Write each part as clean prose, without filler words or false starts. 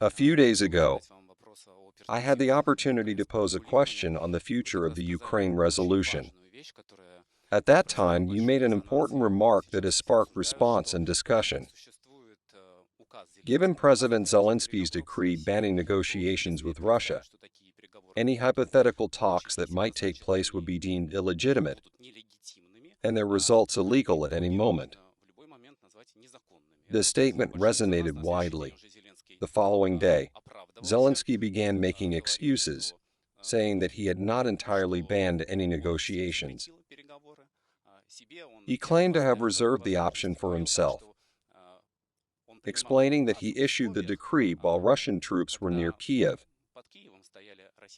A few days ago, I had the opportunity to pose a question on the future of the Ukraine resolution. At that time, you made an important remark that has sparked response and discussion. Given President Zelensky's decree banning negotiations with Russia, any hypothetical talks that might take place would be deemed illegitimate, and their results illegal at any moment. This statement resonated widely. The following day, Zelensky began making excuses, saying that he had not entirely banned any negotiations. He claimed to have reserved the option for himself, explaining that he issued the decree while Russian troops were near Kiev,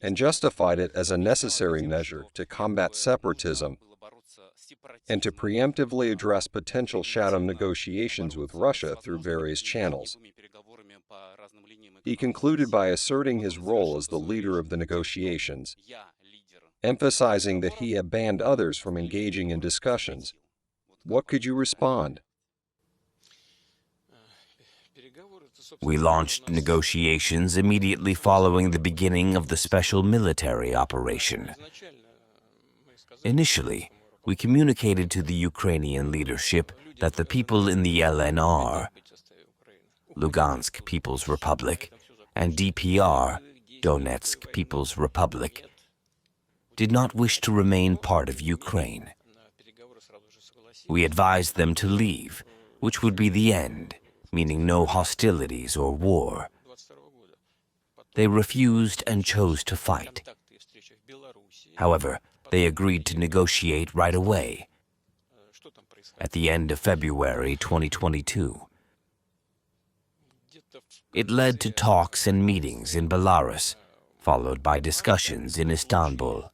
and justified it as a necessary measure to combat separatism and to preemptively address potential shadow negotiations with Russia through various channels. He concluded by asserting his role as the leader of the negotiations, emphasizing that he had banned others from engaging in discussions. What could you respond? We launched negotiations immediately following the beginning of the special military operation. Initially, we communicated to the Ukrainian leadership that the people in the LNR, Lugansk People's Republic, and DPR, Donetsk People's Republic, did not wish to remain part of Ukraine. We advised them to leave, which would be the end, meaning no hostilities or war. They refused and chose to fight. However, they agreed to negotiate right away, at the end of February 2022. It led to talks and meetings in Belarus, followed by discussions in Istanbul.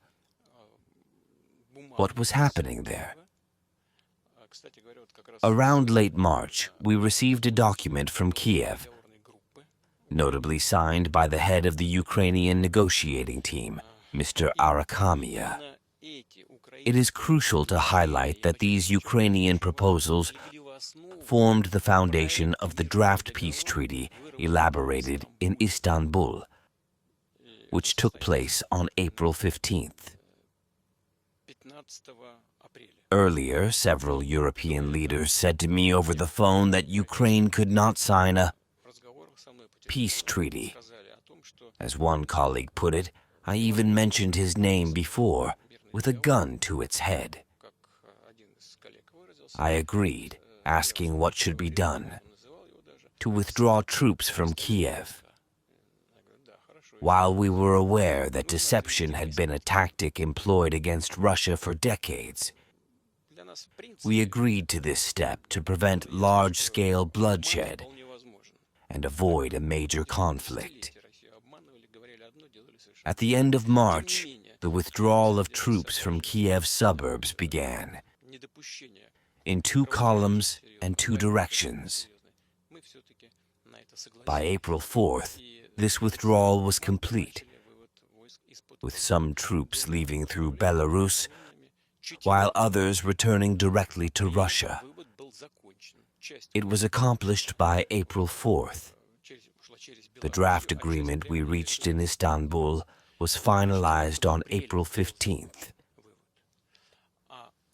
What was happening there? Around late March, we received a document from Kiev, notably signed by the head of the Ukrainian negotiating team, Mr. Arakamia. It is crucial to highlight that these Ukrainian proposals formed the foundation of the draft peace treaty elaborated in Istanbul, which took place on April 15th. Earlier, several European leaders said to me over the phone that Ukraine could not sign a peace treaty. As one colleague put it, I even mentioned his name before, with a gun to its head. I agreed, asking what should be done: to withdraw troops from Kiev. While we were aware that deception had been a tactic employed against Russia for decades, we agreed to this step to prevent large-scale bloodshed and avoid a major conflict. At the end of March, the withdrawal of troops from Kiev suburbs began, in 2 columns and 2 directions. By April 4th, this withdrawal was complete, with some troops leaving through Belarus, while others returning directly to Russia. It was accomplished by April 4th. The draft agreement we reached in Istanbul was finalized on April 15th.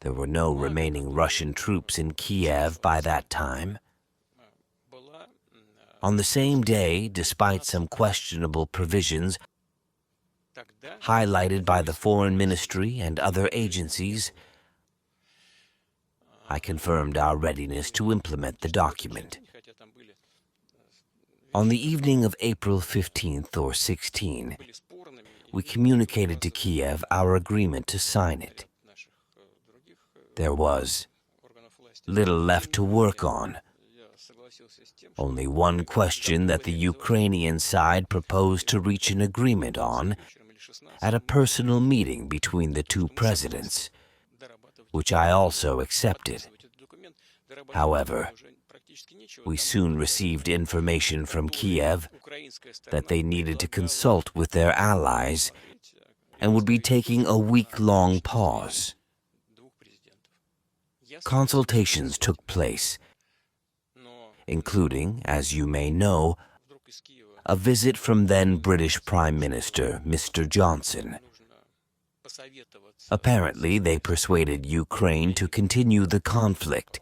There were no remaining Russian troops in Kiev by that time. On the same day, despite some questionable provisions highlighted by the Foreign Ministry and other agencies, I confirmed our readiness to implement the document. On the evening of April 15th or 16th, we communicated to Kiev our agreement to sign it. There was little left to work on. Only one question that the Ukrainian side proposed to reach an agreement on at a personal meeting between the 2 presidents, which I also accepted. However, we soon received information from Kiev that they needed to consult with their allies and would be taking a week-long pause. Consultations took place, including, as you may know, a visit from then British Prime Minister Mr. Johnson. Apparently, they persuaded Ukraine to continue the conflict,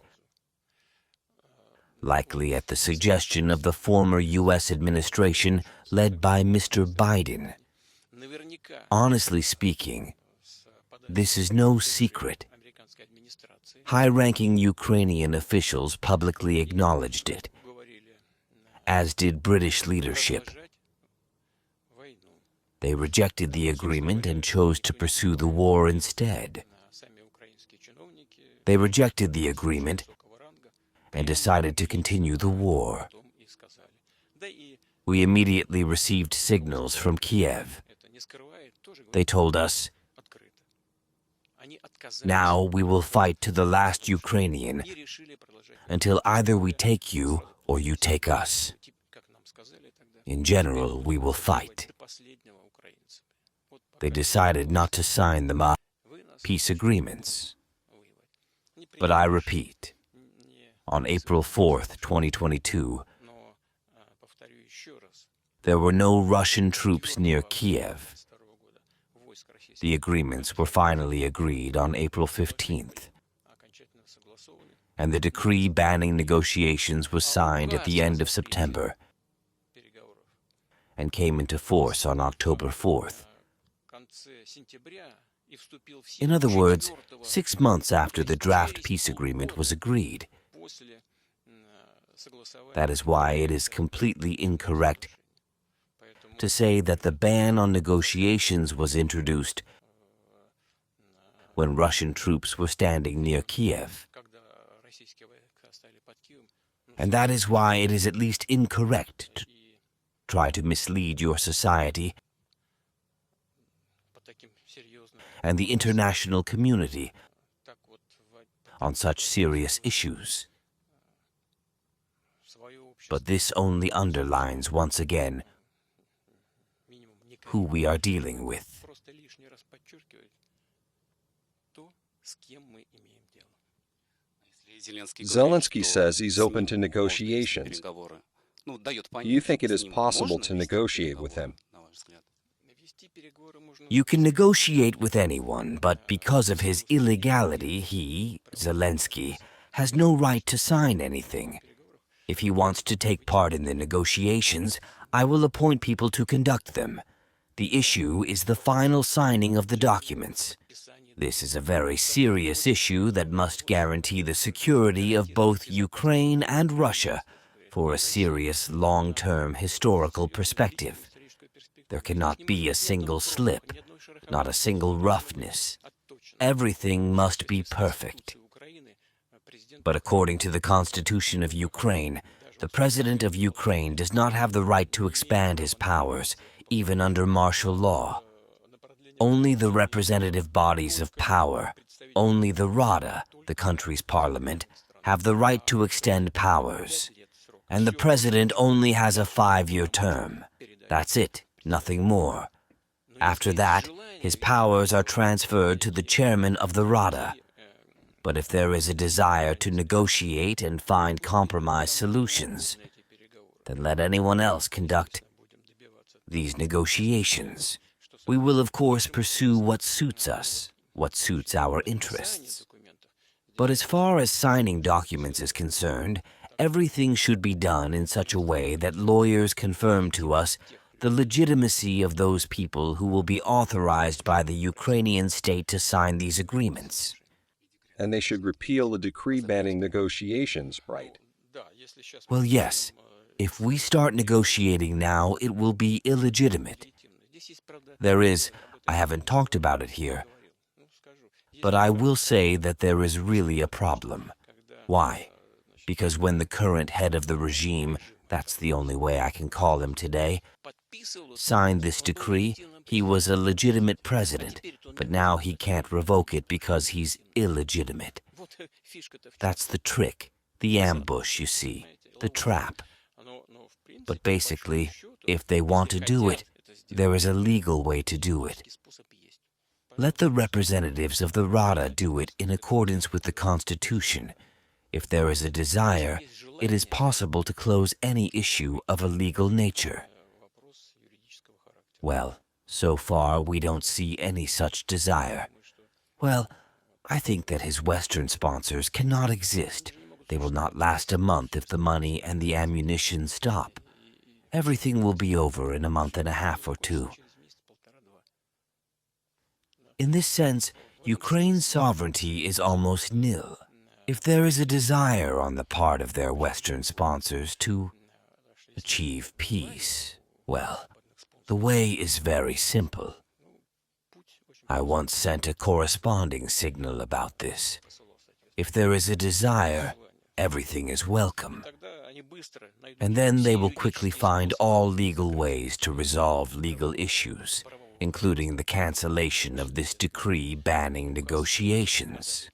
likely at the suggestion of the former U.S. administration led by Mr. Biden. Honestly speaking, this is no secret. High-ranking Ukrainian officials publicly acknowledged it, as did British leadership. They rejected the agreement and chose to pursue the war instead. They rejected the agreement and decided to continue the war. We immediately received signals from Kiev. They told us, "Now we will fight to the last Ukrainian until either we take you or you take us. In general, we will fight." They decided not to sign the peace agreements. But I repeat, on April 4th, 2022, there were no Russian troops near Kiev. The agreements were finally agreed on April 15th, and the decree banning negotiations was signed at the end of September and came into force on October 4th. In other words, 6 months after the draft peace agreement was agreed. That is why it is completely incorrect to say that the ban on negotiations was introduced when Russian troops were standing near Kiev. And that is why it is at least incorrect to try to mislead your society and the international community on such serious issues. But this only underlines once again who we are dealing with. Zelensky says he's open to negotiations. Do you think it is possible to negotiate with him? You can negotiate with anyone, but because of his illegality, he, Zelensky, has no right to sign anything. If he wants to take part in the negotiations, I will appoint people to conduct them. The issue is the final signing of the documents. This is a very serious issue that must guarantee the security of both Ukraine and Russia for a serious long-term historical perspective. There cannot be a single slip, not a single roughness. Everything must be perfect. But according to the Constitution of Ukraine, the President of Ukraine does not have the right to expand his powers, even under martial law. Only the representative bodies of power, only the Rada, the country's parliament, have the right to extend powers. And the President only has a 5-year term. That's it, nothing more. After that, his powers are transferred to the chairman of the Rada. But if there is a desire to negotiate and find compromise solutions, then let anyone else conduct these negotiations. We will, of course, pursue what suits us, what suits our interests. But as far as signing documents is concerned, everything should be done in such a way that lawyers confirm to us the legitimacy of those people who will be authorized by the Ukrainian state to sign these agreements. And they should repeal the decree banning negotiations, right? Well, yes. If we start negotiating now, it will be illegitimate. There is, I haven't talked about it here, but I will say that there is really a problem. Why? Because when the current head of the regime, that's the only way I can call him today, signed this decree, he was a legitimate president, but now he can't revoke it because he's illegitimate. That's the trick, the ambush, you see, the trap. But basically, if they want to do it, there is a legal way to do it. Let the representatives of the Rada do it in accordance with the Constitution. If there is a desire, it is possible to close any issue of a legal nature. Well, so far we don't see any such desire. Well, I think that his Western sponsors cannot exist. They will not last a month if the money and the ammunition stop. Everything will be over in a month and a half or two. In this sense, Ukraine's sovereignty is almost nil. If there is a desire on the part of their Western sponsors to achieve peace, well, the way is very simple. I once sent a corresponding signal about this. If there is a desire, everything is welcome. And then they will quickly find all legal ways to resolve legal issues, including the cancellation of this decree banning negotiations.